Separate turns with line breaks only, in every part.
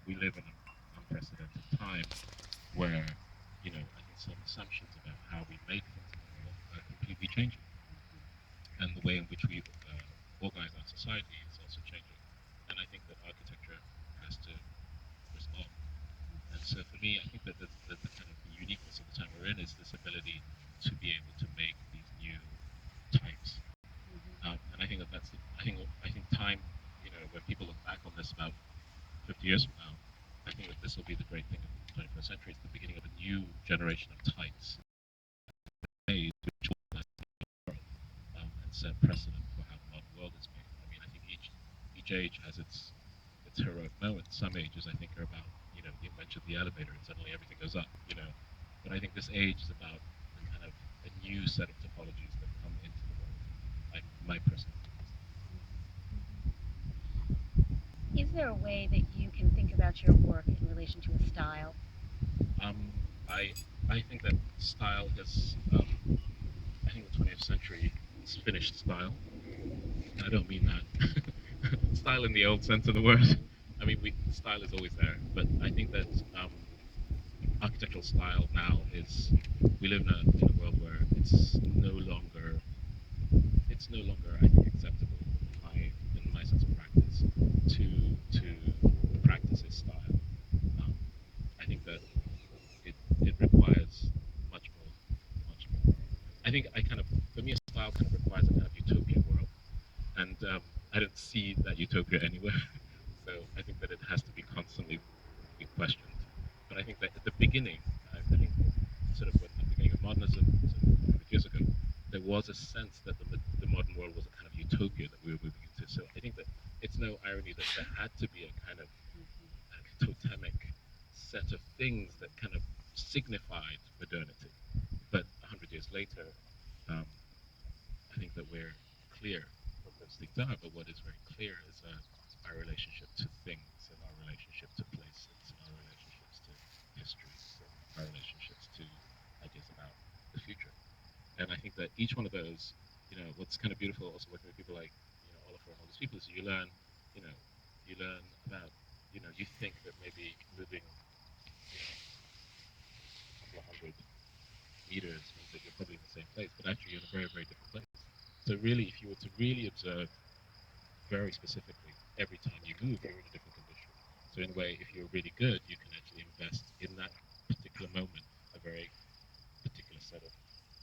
we live in an unprecedented time where, I think some assumptions about how we make things in the world are completely changing, and the way in which we organize our society is also changing. And I think that architecture has to respond. And so for me, I think that the kind of the uniqueness of the time we're in is this ability to be able to make these new types. And I think that I think time, when people look back on this about 50 years from now, I think that this will be the great thing of the 21st century. It's the beginning of a new generation of types made which organize the world, and set precedent for how the modern world is made. I mean, I think each age has its heroic moments. Some ages, I think, are about, the invention of the elevator and suddenly everything goes up. But I think this age is about the kind of a new set of topologies that come into the world. Like my personal opinion.
Is there a way that you can think about your work in relation to a style?
Um, I I think that style has I think the 20th century has finished style. And I don't mean that style in the old sense of the word. I mean, style is always there, but I think that architectural style now is we live in a world where it's no longer I think acceptable in my sense of practice to practice a style. Um, I think that it requires much more, much more. I think I kind of for me a style kind of requires a kind of utopian world, and I don't see that utopia anywhere. So I think that it has to be constantly be questioned. But I think that at the beginning, I think sort of when the beginning of modernism, sort of 100 years ago, there was a sense that the modern world was a kind of utopia that we were moving into. So I think that it's no irony that there had to be a kind of totemic set of things that kind of signified modernity. But 100 years later, um, I think that we're clear what those things are. But what is very clear is our relationship to things, and our relationship to places, and our relationships to histories, and our relationships to ideas about the future. And I think that each one of those, what's kind of beautiful also working with people like, Oliver and all these people is you know, you learn about, you think that maybe moving, a couple of hundred meters means that you're probably in the same place, but actually you're in a very, very different place. So really, if you were to really observe very specifically every time you move, you're in a different condition. So in a way, if you're really good, you can actually invest in that particular moment a very particular set of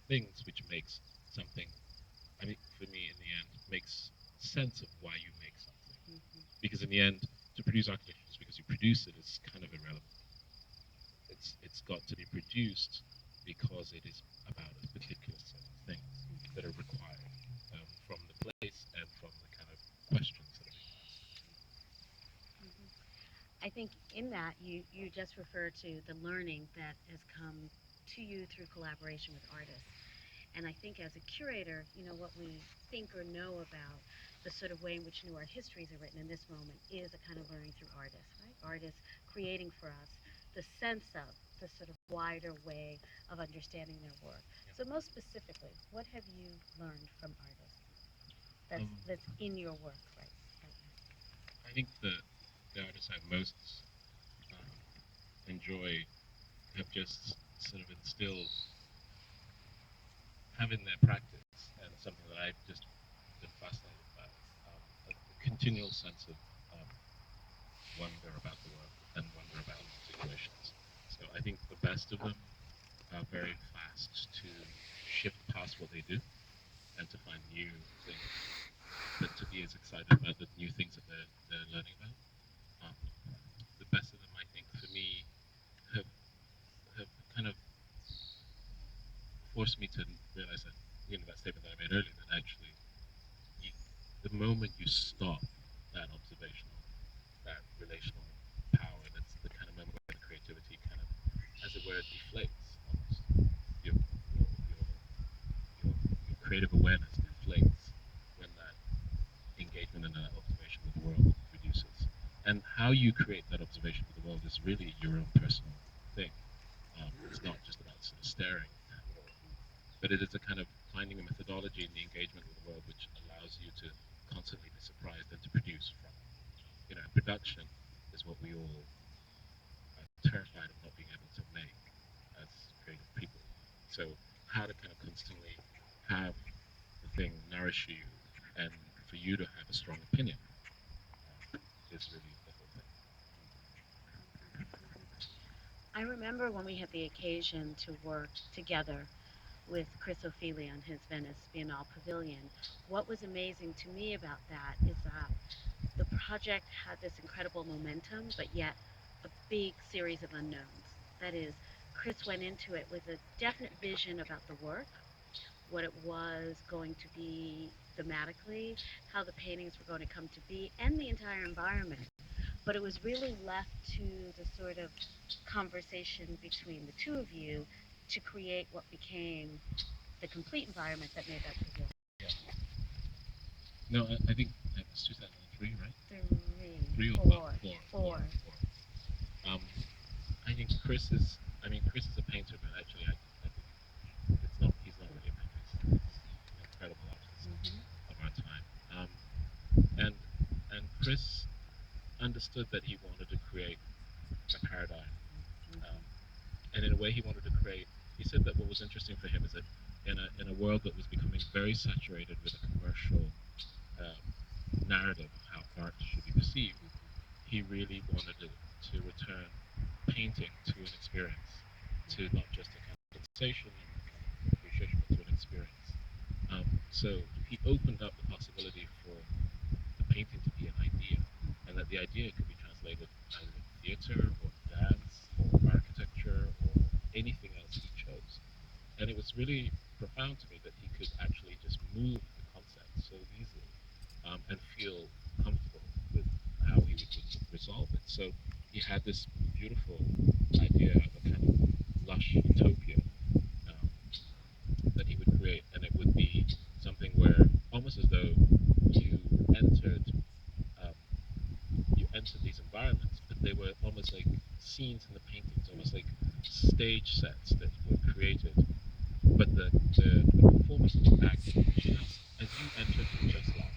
things, which makes something, I mean, for me, in the end, makes sense of why you make something. Because in the end, to produce architecture just because you produce it is kind of irrelevant. It's got to be produced because it is about a particular set of things that are required, from the place and from the kind of questions that are being asked.
I think in that you just referred to the learning that has come to you through collaboration with artists. And I think as a curator, what we think or know about the sort of way in which new art histories are written in this moment is a kind of learning through artists, right? Artists creating for us the sense of the sort of wider way of understanding their work. So most specifically, what have you learned from artists
Yeah.
that's in your work right
I think the artists I most um, enjoy have just sort of instilled, have in their practice, and something that I've just been fascinated by, a continual sense of um, wonder about the world and wonder about situations. So I think the best of them are very fast to shift past what they do and to find new things, but to be as excited about the new things that they're learning about. Um, the best of them, I think, for me, have have kind of forced me to realize that, that statement that I made earlier, that actually, you, the moment you stop that observational, that relational power, that's the kind of moment where the creativity kind of, as it were, deflates almost. Your your your your creative awareness deflates when that engagement and that observation with the world reduces. And how you create that observation with the world is really your own personal thing. It's not just about sort of staring at the world, but it is a kind of finding a methodology in the engagement with the world which allows you to constantly be surprised and to produce from. Production is what we all terrified of not being able to make as creative people. So how to kind of constantly have the thing nourish you and for you to have a strong opinion is really the whole thing.
I remember when we had the occasion to work together with Chris O'Feely on his Venice Biennale Pavilion. What was amazing to me about that is that the project had this incredible momentum, but yet a big series of unknowns. That is, Chris went into it with a definite vision about the work, what it was going to be thematically, how the paintings were going to come to be, and the entire environment. But it was really left to the sort of conversation between the two of you to create what became the complete environment that made that pavilion.
Yeah. No, I think it was 2003, right? Three or
Four.
four.
Four.
Um, I think Chris is a painter, but actually, I think he's not really a painter. He's an incredible artist of our time. And and Chris understood that he wanted to create a paradigm, um, and in a way, he wanted to create. He said that what was interesting for him is that in a world that was becoming very saturated with a commercial um, narrative of how art should be perceived, he really wanted to return painting to an experience, to not just a kind of sensation and appreciation, but to an experience. So he opened up the possibility for the painting to be an idea, and that the idea could be translated either in theater or dance or architecture or anything else he chose. And it was really profound to me that he could actually just move the concept so easily and feel comfortable with how he would resolve it. So he had this beautiful idea of a kind of lush utopia um, that he would create, and it would be something where almost as though you entered um, you entered these environments, but they were almost like scenes in the paintings, almost like stage sets that were created. But the performance of the act just as you entered you just left.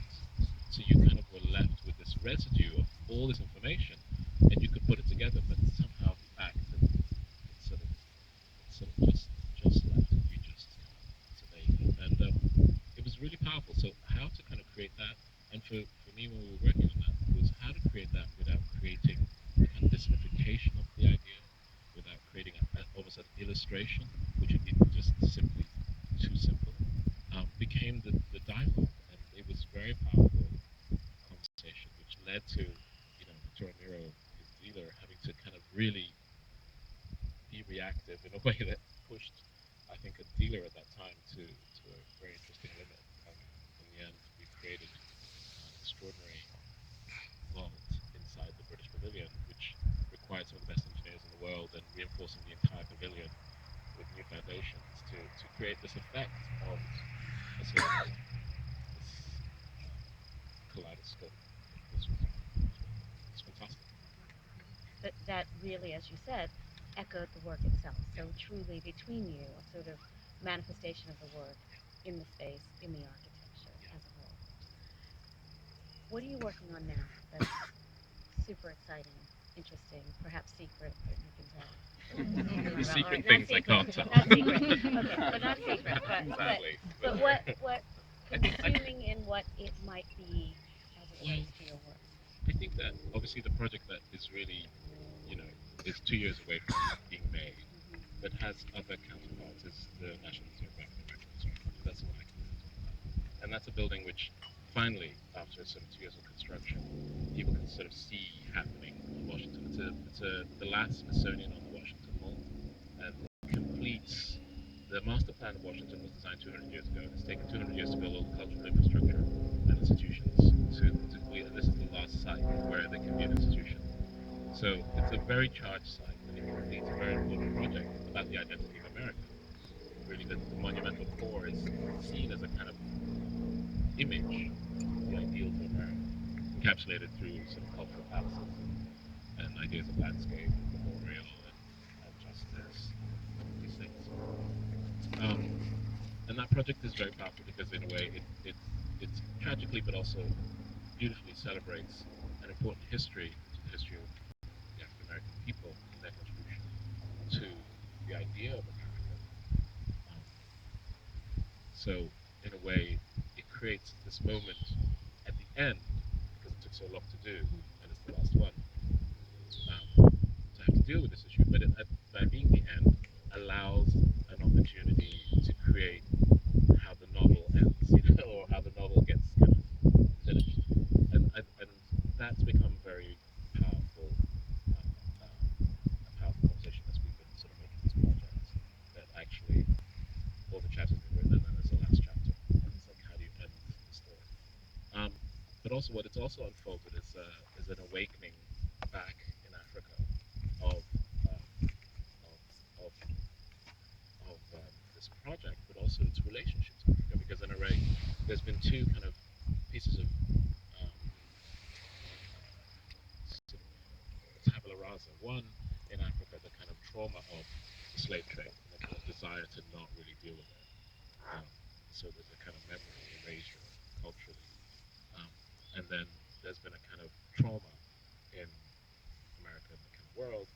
So you kind of were left with this residue of all this information, and you could put it together, but somehow the act it sort of just left, and you just so there you go. And it was really powerful. So how to kind of create that, and for me when we were working on that was how to create that without creating a kind of disnification of the idea, without creating almost an illustration, which would be just simply too simple, became the dialogue, and it was very powerful conversation, which led to Victor Miro, his dealer, having to kind of really be reactive in a way that pushed, I think, a dealer at that time to a very interesting limit. In the end, we created an extraordinary vault inside the British Pavilion, which required some of the best engineers in the world and reinforcing the entire pavilion with new foundations to create this effect of a sort of this kaleidoscope. This was, it's fantastic.
But that really, as you said, echoed the work itself. So truly between you, a sort of manifestation of the work in the space, in the architecture as a whole. What are you working on now that's super exciting, interesting, perhaps secret that you can tell?
The secret
Not
things I
secret,
can't tell.
not secret. Okay, so not secret,
Sadly.
but what consuming in what it might be as it relates to your work?
I think that obviously the project that is really, you know, is 2 years away from being made, but has other counterparts, is the National Museum of African American History project. That's the one I can really talk about. And that's a building which finally, after sort of 2 years of construction, people can sort of see happening on Washington. It's the last Smithsonian on the Washington Mall, and it completes the master plan of Washington was designed 200 years ago, and it's taken 200 years to build all the cultural infrastructure and institutions to complete, and this is the last site where there can be an institution. So it's a very charged site, and it completes a very important project about the identity of America. Really, the monumental core is seen as a kind of image of the ideals of America, encapsulated through sort of cultural palaces and ideas of landscape and memorial and justice and all these things. Um, and that project is very powerful because in a way it tragically but also beautifully celebrates an important history to the history of the African American people and their contribution So in a way, it creates this moment at the end because it took so long to do, and it's the last one to have to deal with this issue. But by being the end, allows an opportunity to create how the novel ends, or how the novel gets kind of finished, and that's become very powerful, a powerful conversation as we've been sort of making this project. That actually all the chapters have been written, and then there's the last chapter, and it's like how do you end the story? Um, but also, what it's also unfolded is an awakening back in Africa of of this project, but also its relationship to Africa. Because in a way, there's been two kind of pieces of sort of tabula rasa. One in Africa, the kind of trauma of the slave trade, and the kind of desire to not really deal with it. Um, so there's a kind of memory erasure culturally, um, and then there's been a kind of trauma in America and the kind of world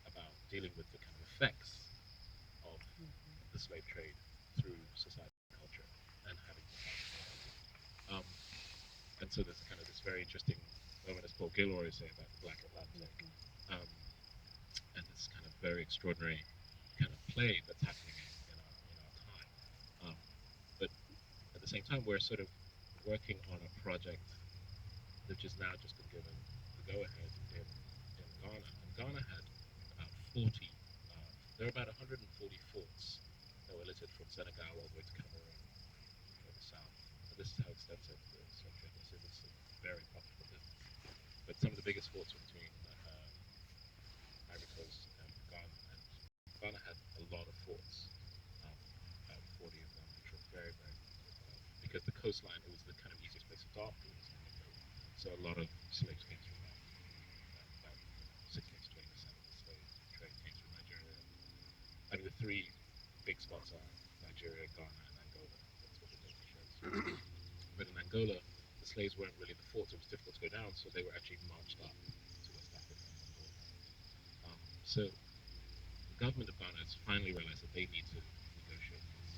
about dealing with the kind of effects of the slave trade through society and culture, and having to fight against it. And so there's kind of this very interesting moment, as Paul Gilroy say about the Black Atlantic, um, and this kind of very extraordinary kind of play that's happening in our time. But at the same time, we're sort of working on a project which has now just been given the go-ahead in Ghana. And Ghana had about 40, there are about 140 forts that were littered from Senegal all the way to Cameroon further south. And this is how extensive the slave trade was. It was a very profitable business. But some of the biggest forts were between Ivory Coast and Ghana. And Ghana had a lot of forts, about 40 of them, which were very, very because the coastline, it was the kind of easiest place to dock. It was so a lot of slaves came through that. About 16 to 20% of the slave trade came through Nigeria. I mean, the three big spots are Nigeria, Ghana, and Angola. That's what the data shows. But in Angola, the slaves weren't really the forts. It was difficult to go down, so they were actually marched up to West Africa and Angola. So the government of Ghana has finally realized that they need to negotiate this.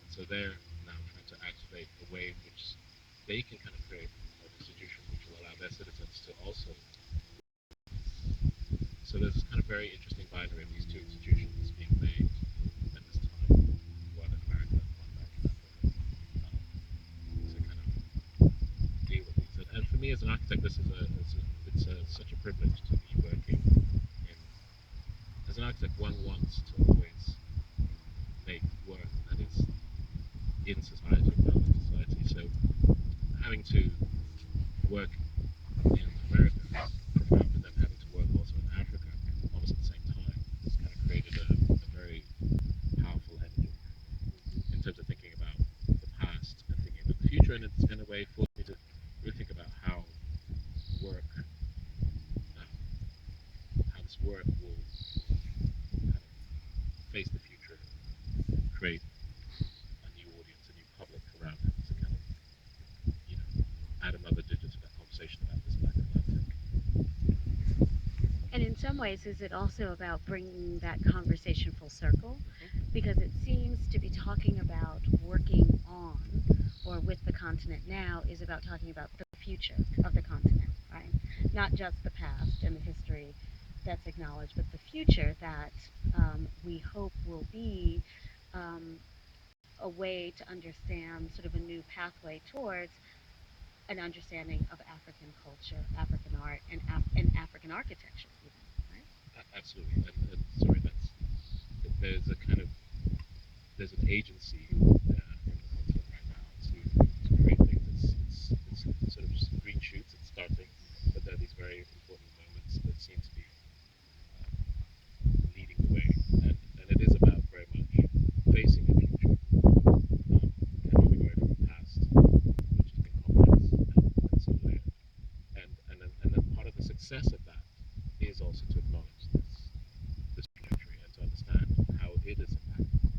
And so they're now trying to activate a way in which they can kind of create an institution which will allow their citizens to also. So there's this kind of very interesting binary of these two institutions being made at this time, one in America and one back in Africa, to kind of deal with these. And for me as an architect, this is such a privilege to be working in. As an architect, one wants to always make work that is in society, relevant to society. So having to work in America is profound, but then having to work also in Africa almost at the same time has kind of created a very powerful energy in terms of thinking about the past and thinking about the future. And it's in a way forced me to really think about how work, how this work will kind of face the future, create a new audience, a new public around it to kind of, add another digit to that conversation about this Black Atlantic.
And in some ways, is it also about bringing that conversation full circle? Because it seems to be talking about working on or with the continent now is about talking about the future of the continent, right? Not just the past and the history that's acknowledged, but the future that we hope will be um, a way to understand sort of a new pathway towards an understanding of African culture, African art, and African architecture, even, right?
Absolutely, and sorry, there's a kind of there's an agency in the continent right now to create things. It's sort of just green shoots. It's starting, but there are these very important moments that seem to be leading the way, and it is about very much facing the future, and moving away from the past, which has been complex and so layered. And then part of the success of that is also to acknowledge this trajectory and to understand how it is impacting it.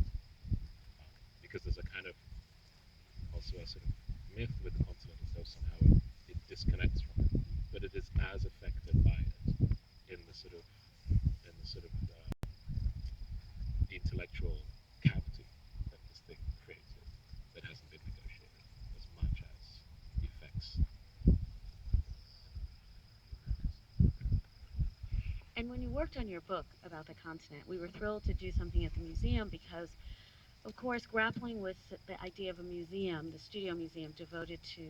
Because there's a kind of also a sort of myth with the continent as though somehow it disconnects from it, but it is as affected by it in the intellectual cavity that this thing created that has
And when you worked on your book about the continent, we were thrilled to do something at the museum because, of course, grappling with the idea of a museum, the studio museum devoted to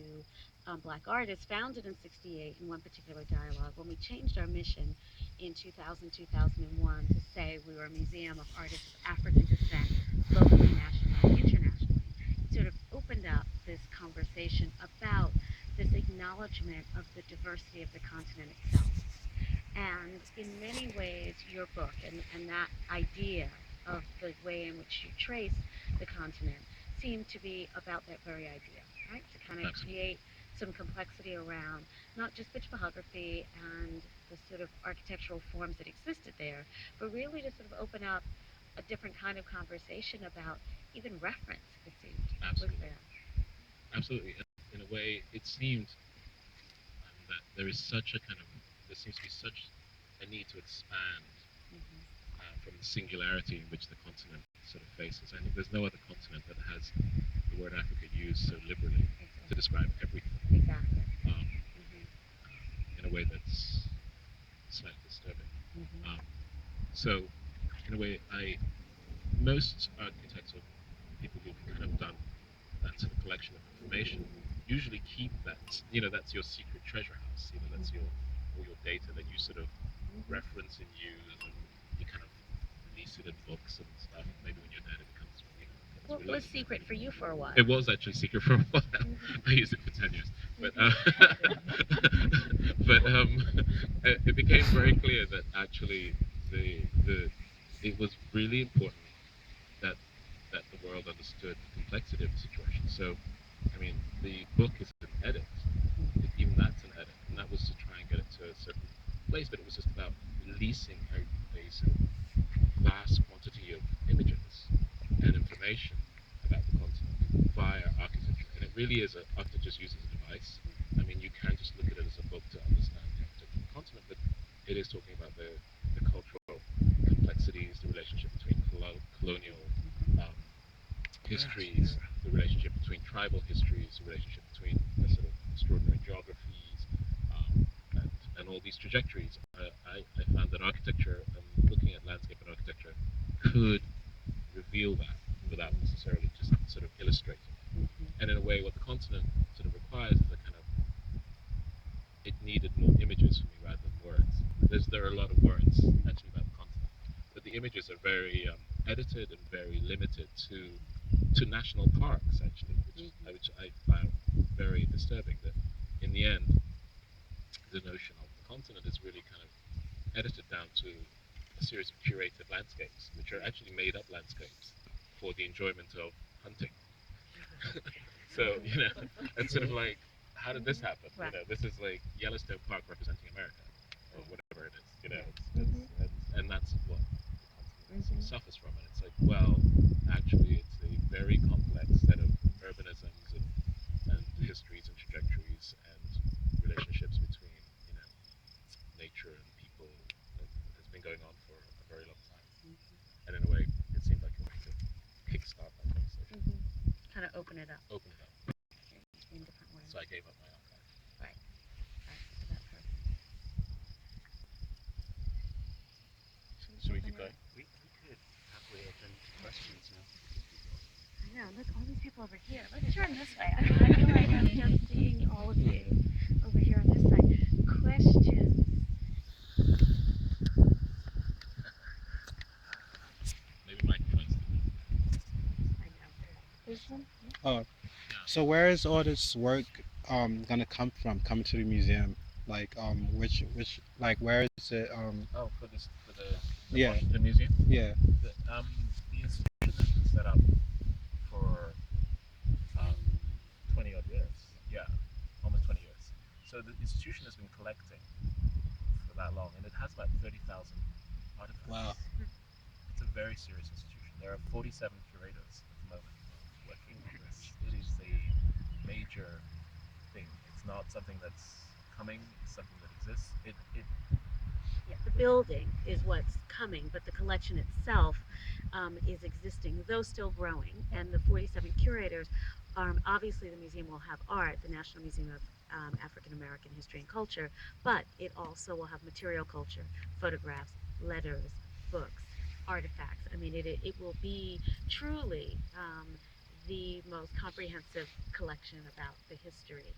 black artists, founded in 68 in one particular dialogue. When we changed our mission in 2000, 2001 to say we were a museum of artists of African descent, locally, nationally, internationally, it sort of opened up this conversation about this acknowledgement of the diversity of the continent itself. And in many ways, your book and that idea of the way in which you trace the continent seem to be about that very idea, right? To kind of
Absolutely.
create some complexity around not just the topography and the sort of architectural forms that existed there, but really to sort of open up a different kind of conversation about even reference, it seemed, was
Absolutely.
there.
Absolutely. And in a way, it seemed that there is such a kind of there seems to be such a need to expand
Mm-hmm.
from the singularity in which the continent sort of faces. I think there's no other continent that has the word Africa used so liberally to
Exactly.
describe everything
Exactly.
um,
Mm-hmm.
in a way that's slightly disturbing.
Mm-hmm.
Um, so, in a way, most architects or people who've kind of done that sort of collection of information usually keep that. That's your secret treasure house. That's your all your data that you sort of
Mm-hmm.
reference and use, and you kind of release it in books and stuff. Maybe when you're dead, it becomes
Well, it was
released.
secret for you for a while.
It was actually secret for a while.
Mm-hmm.
I used it for 10 years, but
Mm-hmm.
but it became very clear that actually the it was really important that the world understood the complexity of the situation. So, I mean, the book is an edit. Even that's an edit, and that was to try and get it to a certain place. But it was just about releasing a sort of vast quantity of images and information about the continent via architecture. And it really is architecture just used as a device. I mean, you can just look at it as a book to understand the architecture of the continent, but it is talking about the cultural complexities, the relationship between colonial um, histories, the relationship between tribal histories, the relationship between the sort of extraordinary geographies, and all these trajectories. I found that architecture and looking at landscape and architecture could reveal that without necessarily just sort of illustrating it. And in a way, what the continent sort of requires is a kind of it needed more images for me rather than words. There are a lot of words actually about the continent, but the images are very edited and very limited to national parks actually, which I found very disturbing. That in the end, the notion of the continent is really kind of edited down to a series of curated landscapes, which are actually made up landscapes for the enjoyment of hunting. So, it's sort of like, how did this happen?
Right.
This is like Yellowstone Park representing America, or whatever it is.
Mm-hmm.
And that's what the continent sort of
Mm-hmm.
suffers from. And it's like, well, actually, it's a very complex set of urbanisms and histories and trajectories and relationships between, you know, nature and people that has been going on for a very long time. And in a way, it seemed like a way to kickstart that conversation,
Mm-hmm. Kind of open it up
open it up.
in different ways.
So I gave up my archive.
Right. Right. For that purpose. Should we
Should we
open
keep
it
going?
up?
We could happily open to questions now.
I know. Look, all these people over here. Let's turn this way. I feel like I'm just seeing all of you over here on this side. Questions.
Maybe microphones.
I know. There's one.
Oh,
Yeah.
so where is all this work gonna come from? Coming to the museum, like which like where is it?
Oh, for the
Yeah,
Washington Museum.
yeah.
The institution has been set up for um, 20 odd years. Yeah, almost 20 years. So the institution has been collecting for that long, and it has about 30,000
Wow.
artifacts. It's a very serious institution. There are 47 curators at the moment working on this. It is a major thing. It's not something that's coming. It's something that exists. It
Yeah, the building is what's coming, but the collection itself is existing, though still growing. And the 47 curators, obviously, the museum will have art, the National Museum of African American history and culture, but it also will have material culture, photographs, letters, books, artifacts. I mean, it will be truly the most comprehensive collection about the history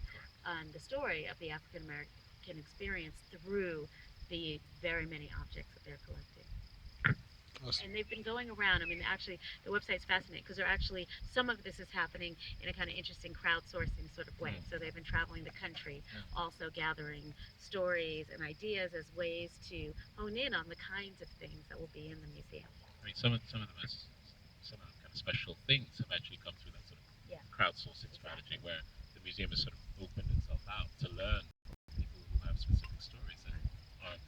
and the story of the African American experience through the very many objects that they're collecting.
Awesome.
And they've been going around. I mean, actually, the website's fascinating because they're actually some of this is happening in a kind of interesting crowdsourcing sort of way. So they've been traveling the country, also gathering stories and ideas as ways to hone in on the kinds of things that will be in the museum.
I mean, some of the kind of special things have actually come through that sort of
Yeah.
crowdsourcing strategy, where the museum has sort of opened itself out to learn from people who have specific stories and aren't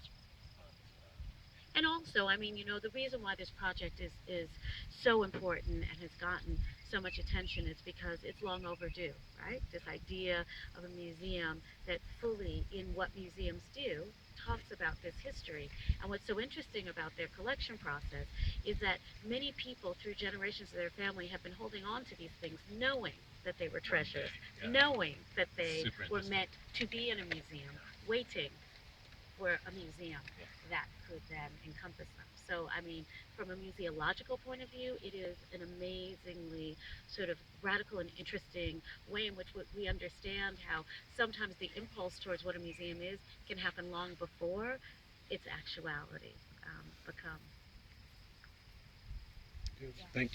And also, I mean, the reason why this project is so important and has gotten so much attention is because it's long overdue, right? This idea of a museum that fully, in what museums do, talks about this history. And what's so interesting about their collection process is that many people, through generations of their family, have been holding on to these things, knowing that they were treasures,
yeah.
knowing that they
Super
were
interesting.
meant to be in a museum, waiting for a museum
Yeah.
that could then encompass them. So, I mean, from a museological point of view, it is an amazingly sort of radical and interesting way in which we understand how sometimes the impulse towards what a museum is can happen long before its actuality become.
Yes,
Yeah.
thank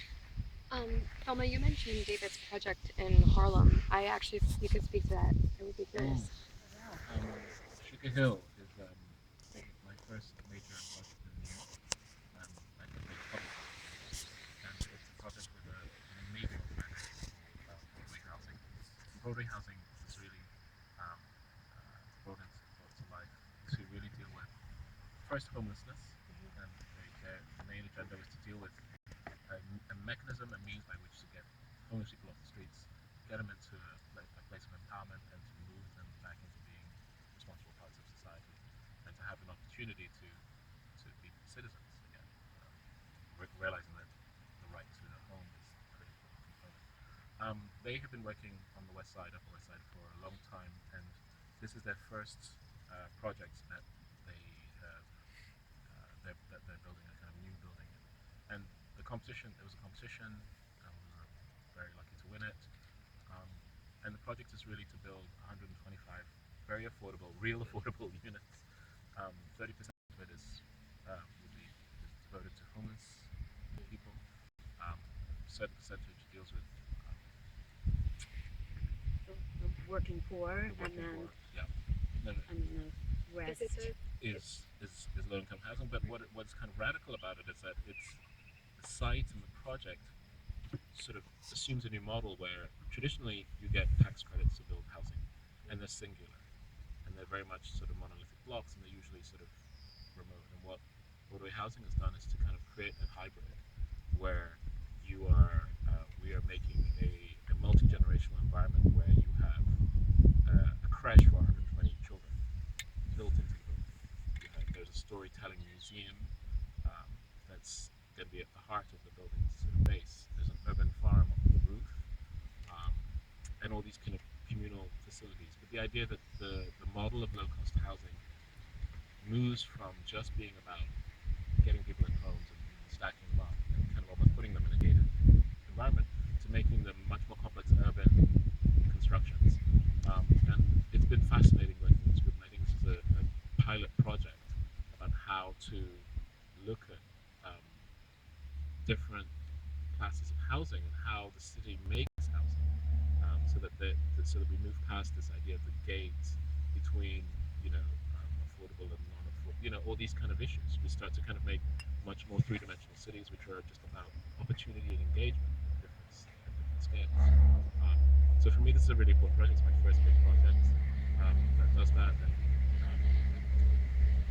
Thelma, you mentioned David's project in Harlem. If you could speak to that, I would be curious.
Sugar Hill is my first major project in New York. I think made public and it's a project with an amazing organization called Broadway Housing. And Broadway Housing is really brought to life to really deal with first homelessness, and the main agenda was to deal with a mechanism, a means by which to get homeless people off the streets, get them into a place of empowerment, and to move them back into being responsible parts of society, and to have an opportunity to be citizens again, realizing that the right to a home is a critical component. They have been working on the West Side, Upper West Side, for a long time, and this is their first project that they have. They're building a kind of new building, and the competition. There was a competition. We were very lucky to win it, um, and the project is really to build 125 very affordable, real affordable units. 30% of it is devoted to homeless people. A certain percentage deals with
The working poor,
the working
and then
poor. Yeah. No, no,
and then the rest.
Is it
is low income housing. But what's kind of radical about it is that it's the site and the project sort of assumes a new model where traditionally you get tax credits to build housing, and they're singular, and they're very much sort of monolithic blocks, and they're usually sort of remote. And what Broadway Housing has done is to kind of create a hybrid where we are making a multi generational environment where you have a crash for 120 children built into the building. There's a storytelling museum that's going to be at the heart of the building's sort of base. There's an urban farm on the roof, um, and all these kind of communal facilities. But the idea that the model of low cost housing moves from just being about getting people in homes and stacking them up and kind of almost putting them in a gated environment to making them much more complex urban constructions. And it's been fascinating working with this group, and I think this is a pilot project about how to look at different classes of housing and how the city makes housing, so that we move past this idea of the gates between affordable and non-affordable, all these kind of issues. We start to kind of make much more three-dimensional cities, which are just about opportunity and engagement at different scales. Um, so for me, this is a really important project. It's my first big project that does that, and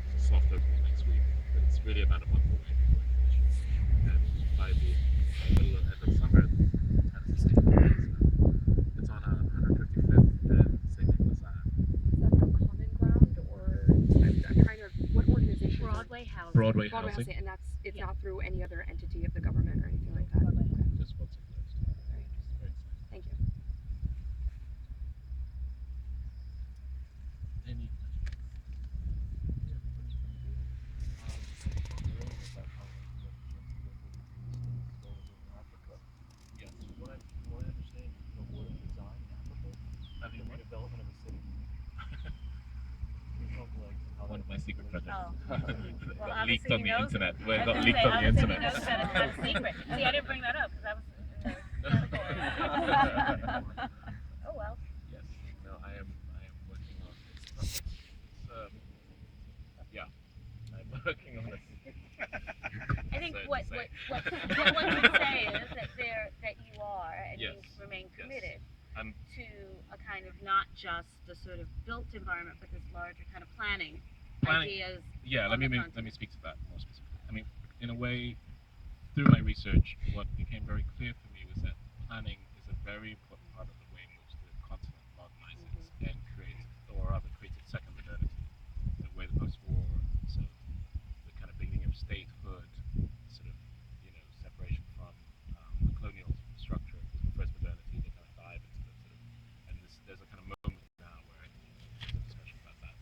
there's a soft opening next week, but it's really about a month away before it finishes. And by the middle end of summer, Tennessee State it's on 155th and St. Nicholas Ave.
is that through Common Ground or I'm trying to what organization? Is that?
Broadway housing.
Broadway
Broadway
Housing.
Housing, and it's
Yeah.
not through any other entity of the government or anything like that.
Broadway housing.
Just what's it list.
Very
Very exciting.
Thank you.
Well,
got leaked
obviously
on
he
the
knows.
internet.
I
Well,
was
it got
gonna
leaked
say,
on the
obviously he
internet.
knows that it's not a secret. See, I didn't bring that up because I was in the category. Oh well.
Yes. No, I am working on yeah. I'm working on it.
I think
Sad to
what
say.
what one could say is that you are and
Yes.
you remain
Yes.
committed
I'm
to a kind of not just the sort of built environment, but this larger kind of planning
planning.
ideas
Yeah.
on the
Let
continent.
me speak to that more specifically. I mean, in a way, through my research, what became very clear for me was that planning is a very important part of the way in which the continent modernizes
Mhm.
and creates, or rather creates its second modernity. The way the post-war, so the kind of beginning of statehood, sort of, separation from the colonial structure was the first modernity. They kind of dive into the sort of, and there's a kind of moment now where I think there's a discussion about that,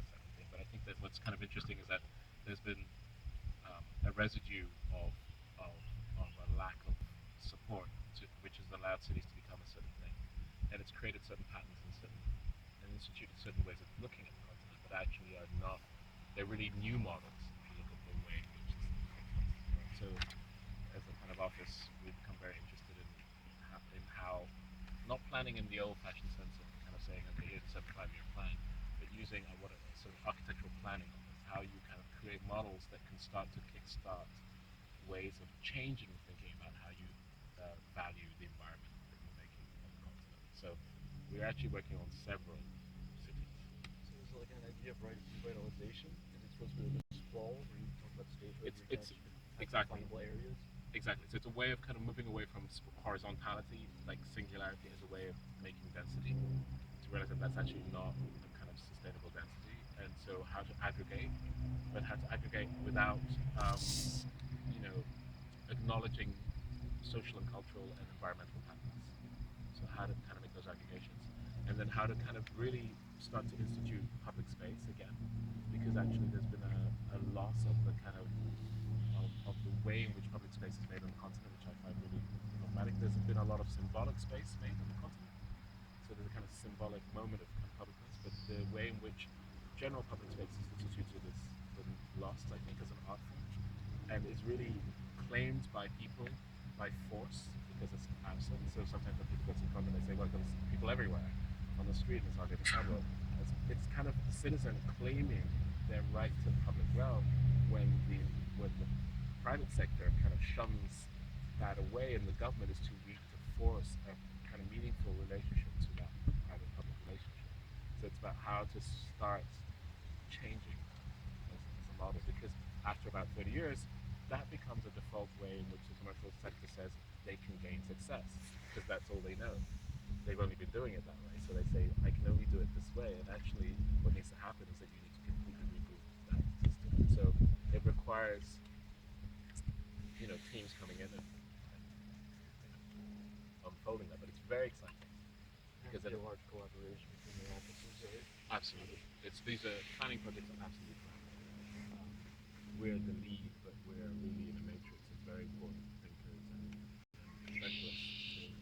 a separate thing. But I think that what's kind of interesting is that there's been a residue of, of a lack of support, which has allowed cities to become a certain thing, and it's created certain patterns and instituted certain ways of looking at the continent that actually are not. They're really new models if you look at the way in which the continent is grown. So, as a kind of office, we've become very interested in how not planning in the old-fashioned sense of kind of saying, okay, here's a 75-year plan, but using what a sort of architectural planning almost, how you kind of create models that can start to kickstart ways of changing thinking about how you value the environment that you're making on the continent. So we're actually working on several cities.
So is it like an idea of revitalization? Is it supposed to be like a sprawl where you talk about statehood
It's
and you're
it's
trying to
exactly
definable areas?
exactly. So it's a way of kind of moving away from horizontality, like singularity, as a way of making density. To realize that that's actually not a kind of sustainable density, and so how to aggregate, but how to aggregate without, um, you know, acknowledging social and cultural and environmental patterns. So how to kind of make those aggregations, and then how to kind of really start to institute public space again, because actually there's been a loss of the kind of the way in which public space is made on the continent, which I find really problematic. There's been a lot of symbolic space made on the continent, so there's a kind of symbolic moment of kind of publicness, but the way in which general public space is instituted has been lost, I think, as an art form, and is really claimed by people by force because it's absent. So sometimes when people go to the continent, they say, well, there's people everywhere on the street, and it's hard to understand. Well, it's kind of a citizen claiming their right to the public realm when the private sector kind of shuns that away, and the government is too weak to force a kind of meaningful relationship to that private public relationship. So it's about how to start changing as a model, because after about 30 years, that becomes a default way in which the commercial sector says they can gain success, because that's all they know. They've only been doing it that way, so they say, I can only do it this way, and actually what needs to happen is that you need to completely reboot that system. So it requires, teams coming in and unfolding that, but it's very exciting
There has
because
to be a large collaboration between the offices, right?
absolutely, these are planning projects are absolutely collaborative. We're the lead, but we're really in a matrix of very important thinkers and specialists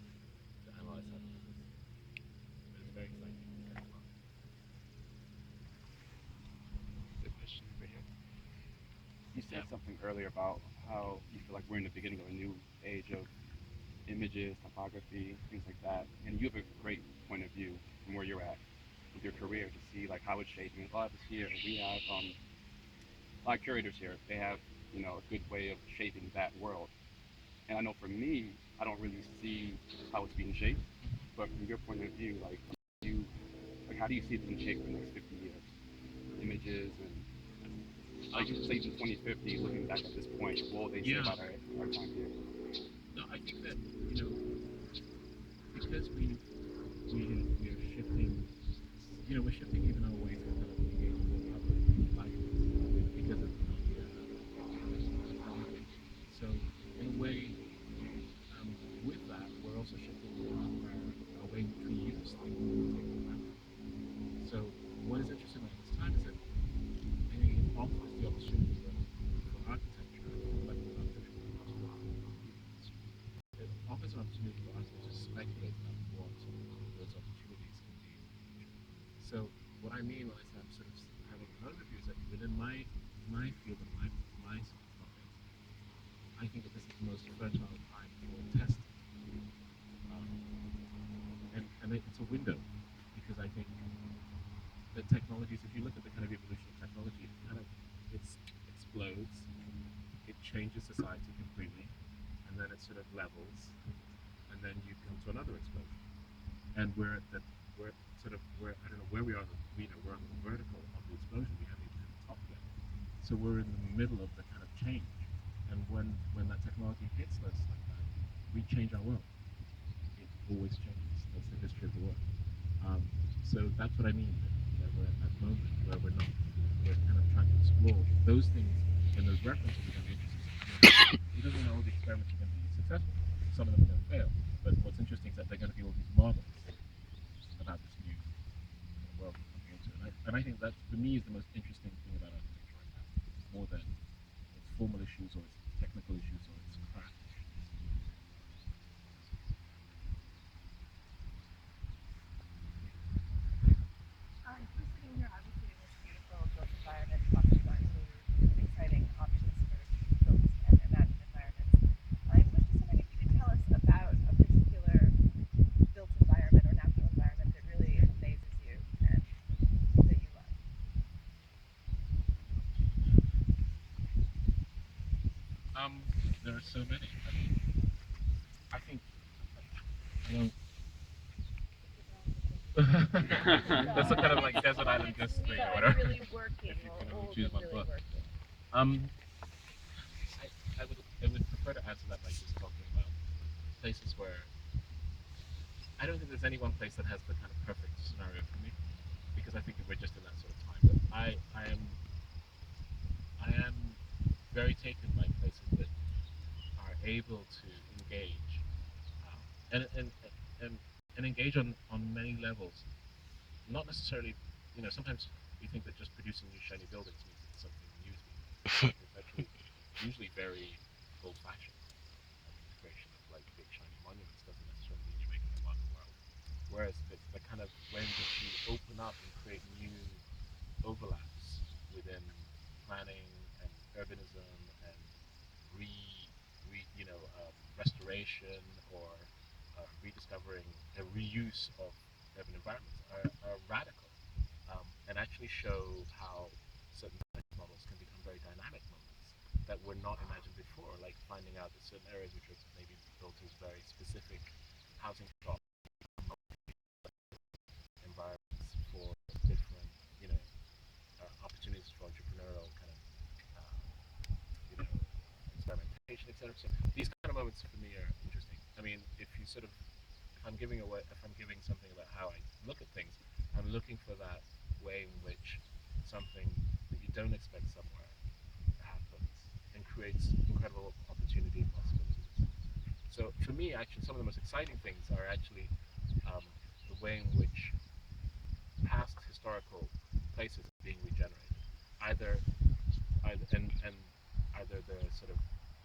to analyze how to do this. But it's very exciting.
The question over here. You
Yeah.
said something earlier about how you feel like we're in the beginning of a new age of images, topography, things like that. And you have a great point of view from where you're at with your career to see like how it's shaping. A lot of us here, we have a lot of curators here. They have a good way of shaping that world. And I know for me, I don't really see how it's being shaped. But from your point of view, you like how do you see it being shaped for the next 50 years? Images and like say in 2050, looking back at this point, what will they say
Yeah.
about our time here?
No, I think that because we are shifting, we're shifting even our way to kind of engage with the public life because of the technology. So in a way, with that, we're also shifting our way in which we use things that we take for granted. So what is interesting about this time is that it offers the opportunity for architecture, collective architecture, to look for opportunities. It offers an opportunity for us to speculate about what those opportunities can be in the future. So what I mean when I say I'm sort of having an overview is that within my it's it changes society completely, and then it sort of levels, and then you come to another explosion, and we're sort of we're I don't know where we are. We're on the vertical of the explosion. We haven't even hit the top yet, so we're in the middle of the kind of change. And when that technology hits us like that, we change our world. It always changes. That's the history of the world. Um, so that's what I mean. That we're at that moment where we're kind of trying to explore those things and those references are going to be interesting. It doesn't mean all the experiments are going to be successful. Some of them are going to fail. But what's interesting is that they're going to be all these models about this new world we're coming into. And I think that, for me, is the most interesting thing about architecture right now, more than its formal issues or its technical issues or its craft issues.
You're sitting here obviously in this beautiful built environment, talking about new and exciting options for built and imagined environments. I was just wondering if you could tell us about a particular built environment or natural environment that really amazes you and that you love.
There are so many. I mean, I think I don't. That's a kind of like desert island just thing or whatever.
Really working
If you
or
can only
old
choose
and
one
really
book.
working.
Um, I would prefer to answer that by just talking about places where I don't think there's any one place that has the kind of perfect scenario for me because I think that we're just in that sort of time. But I am very taken by places that are able to engage um, and, and and and engage on many levels. Not necessarily, sometimes we think that just producing new shiny buildings means that something new is being made. It's actually usually very old-fashioned. The creation of like big shiny monuments doesn't necessarily mean you're making a modern world. Whereas the kind of way in which you open up and create new overlaps within planning and urbanism and re, restoration or rediscovering and reuse of urban environments are radical and actually show how certain models can become very dynamic moments that were not imagined before, like finding out that certain areas which are maybe built as very specific housing stock environments for different, opportunities for entrepreneurial kind of, uh, experimentation, etc. So these kind of moments for me are interesting. I mean, if I'm giving something about how I look at things, I'm looking for that way in which something that you don't expect somewhere happens and creates incredible opportunity and possibilities. So for me, actually, some of the most exciting things are actually um, the way in which past historical places are being regenerated, either and either the sort of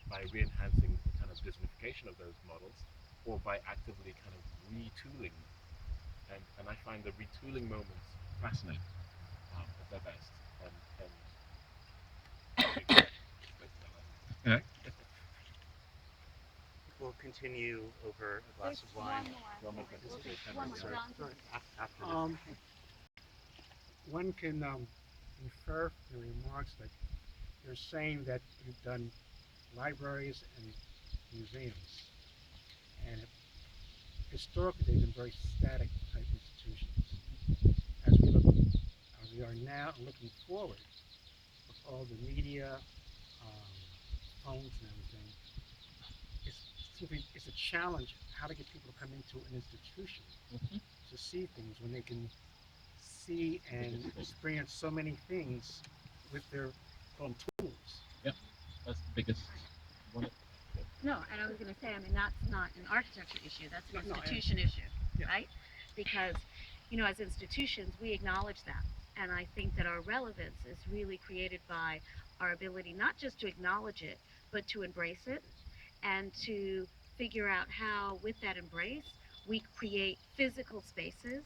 by re-enhancing the kind of disunification of those models, or by actively kind of retooling them. And I find the retooling moments fascinating at their best. And yeah.
We'll continue over a glass of wine.
Well, my friend, this is great.
One more,
Sorry,
John.
sorry, after this.
One can infer from the remarks that you're saying that you've done libraries and museums, and historically they've been very static type institutions. As we are now looking forward with all the media, um, phones and everything, it's a challenge how to get people to come into an institution
Mhm.
to see things when they can see and experience so many things with their own tools.
Yeah, that's the biggest one.
No, and I was going to say, I mean, that's not an architecture issue, that's an
No,
institution issue,
yeah.
right? Because, as institutions, we acknowledge that. And I think that our relevance is really created by our ability not just to acknowledge it, but to embrace it and to figure out how, with that embrace, we create physical spaces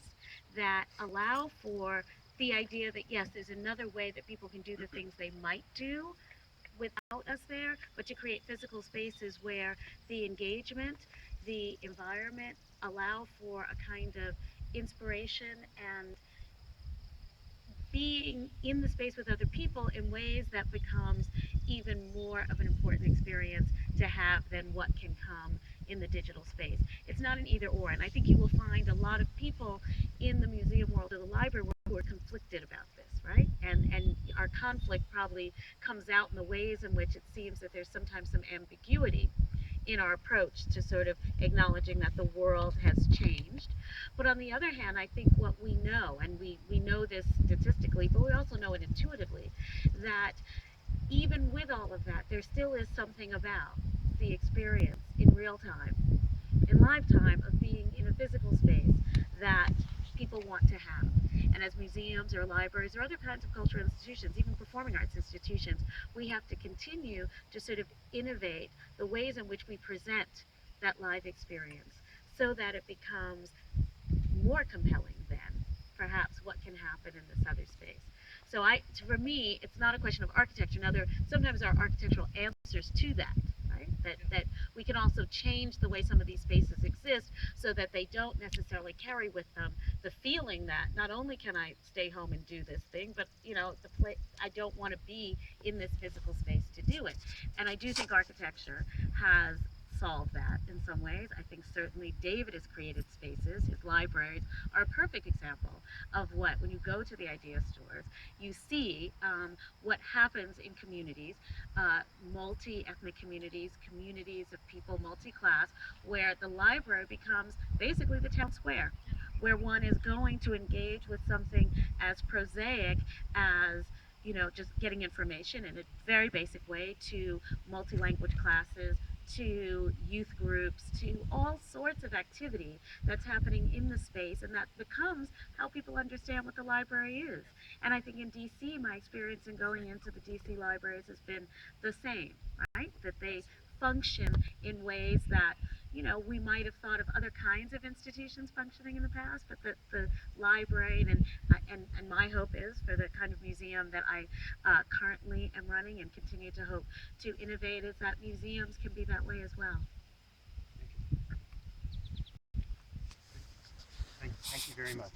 that allow for the idea that, yes, there's another way that people can do the things they might do without us there, but to create physical spaces where the engagement, the environment allow for a kind of inspiration and being in the space with other people in ways that becomes even more of an important experience to have than what can come in the digital space. It's not an either or, and I think you will find a lot of people in the museum world or the library world who are conflicted about this, right? And our conflict probably comes out in the ways in which it seems that there's sometimes some ambiguity in our approach to sort of acknowledging that the world has changed. But on the other hand, I think what we know, and we know this statistically, but we also know it intuitively, that even with all of that, there still is something about the experience in real time, in live time, of being in a physical space that people want to have. And as museums or libraries or other kinds of cultural institutions, even performing arts institutions, we have to continue to sort of innovate the ways in which we present that live experience so that it becomes more compelling than perhaps what can happen in this other space. So for me, it's not a question of architecture. Now, sometimes there are architectural answers to that, right? That we can also change the way some of these spaces exist so that they don't necessarily carry with them the feeling that not only can I stay home and do this thing, but I don't want to be in this physical space to do it. And I do think architecture has solve that in some ways. I think certainly David has created spaces. His libraries are a perfect example of what, when you go to the idea stores, you see what happens in communities, multi-ethnic communities, communities of people, multi-class, where the library becomes basically the town square, where one is going to engage with something as prosaic as just getting information in a very basic way, to multi-language classes, to youth groups, to all sorts of activity that's happening in the space, and that becomes how people understand what the library is. And I think in DC, my experience in going into the DC libraries has been the same, right? That they function in ways that we might have thought of other kinds of institutions functioning in the past, but the library and my hope is for the kind of museum that I currently am running and continue to hope to innovate is that museums can be that way as well.
Thank you very much.